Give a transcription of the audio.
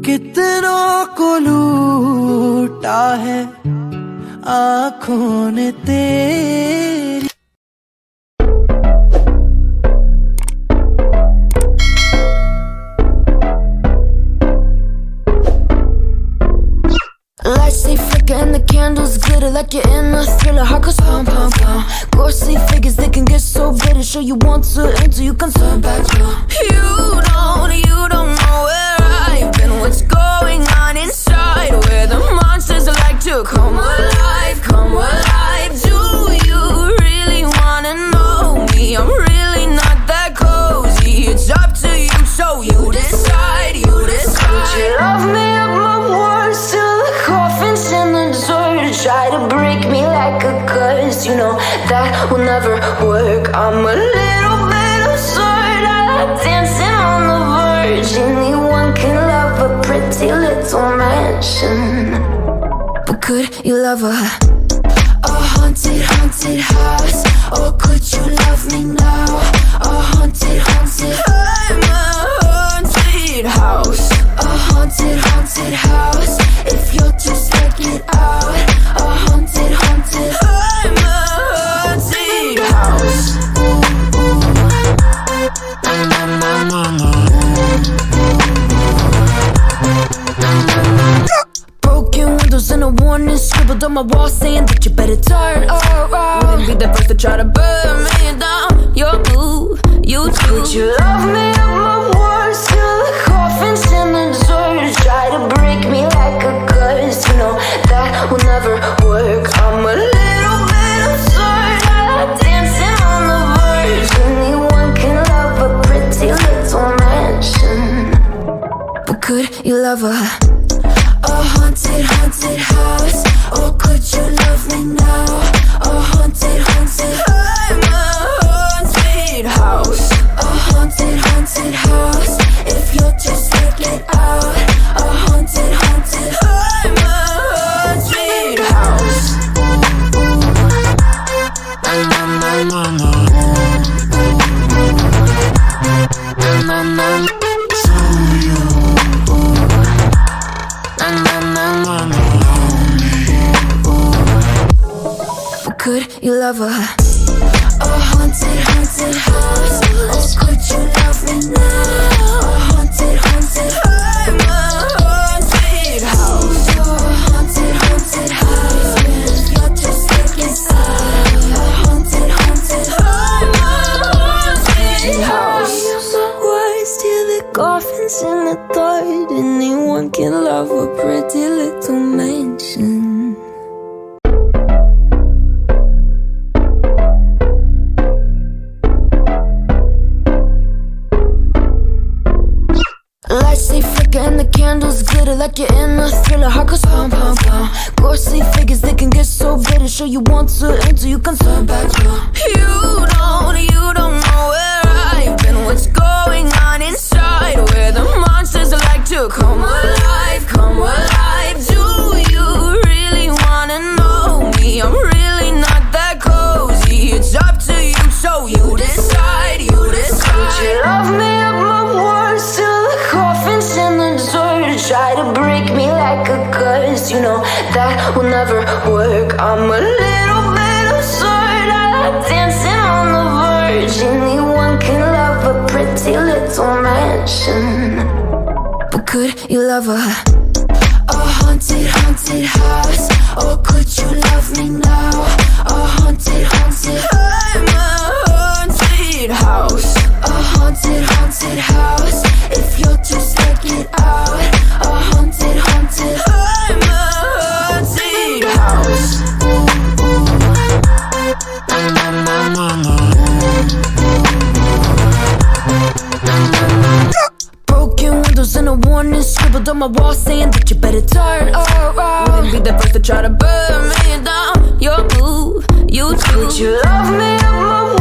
कितनों को लूटा है आँखों ने तेरी। Lights they flicker and the candles glitter like you're in a thriller. Heart goes pum pum pum. Ghostly figures they can get so bitter. Show you want to until you can turn back. You don't know where I've been. What's going on inside? Where the monsters like to come alive, come alive. Do you really wanna know me? I'm really not that cozy. It's up to you, so you decide. You decide. Would you love me up my words till the coffin's in the dirt? Try to break me like a curse. You know that will never work. I'm a little bit absurd. I like dancing on the verge. Anyone can love a pretty little mansion, but could you love a haunted, haunted house? Or could you love me now? A haunted, haunted. I'm a haunted house. A haunted, haunted house. If you're too scared, get out. A haunted, haunted. I'm a haunted house. Broken windows and a warning scribbled on my wall saying that you better turn around. Wouldn't be the first to try to burn me down. You're blue, you too. Would you love me up my words till the coffin's in the dirt? Try to break me like a curse. You know that will never work. I'm a little bit absurd. I like dancing on the verge. Anyone can love a pretty little mansion, but could you love a haunted, haunted house? Or could you love me now? A haunted, haunted. I'm a haunted house. A haunted, haunted house. If you're too scared, get out. A haunted, haunted. I'm a haunted house. Could you love a haunted, haunted house? Or could you love me now? A haunted, haunted. I'm a haunted house. A haunted, haunted house. If you're too scared, get out. A haunted, haunted. I'm a haunted house. Words till the coffin's in the dirt. Anyone can love a pretty little mansion. Lights they flicker and the candles glitter like you're in a thriller. Heart goes pum pum pum. Ghostly figures they can get so bitter. Show you want to until you can turn back. You don't know where I've been. What's going on inside? Where the monsters like to come alive, come alive. Do you really wanna know me? I'm really not that cozy. It's up to you, so you decide. You decide. Would you love me up my words till the coffin's in the dirt? Try to break me like a curse. You know that will never work. I'm a little bit absurd. I like dancing on the verge. Anyone can love a pretty little mansion, but could you love a haunted, haunted house? Or could you love me now? A haunted, haunted. I'm a haunted house. A haunted, haunted house. If you're too scared, get out. A haunted, haunted. I'm a haunted house. Broken windows and a warning scribbled on my wall saying that you better turn around. Wouldn't be the first to try to burn me down. You're blue, you too. Would you love me up my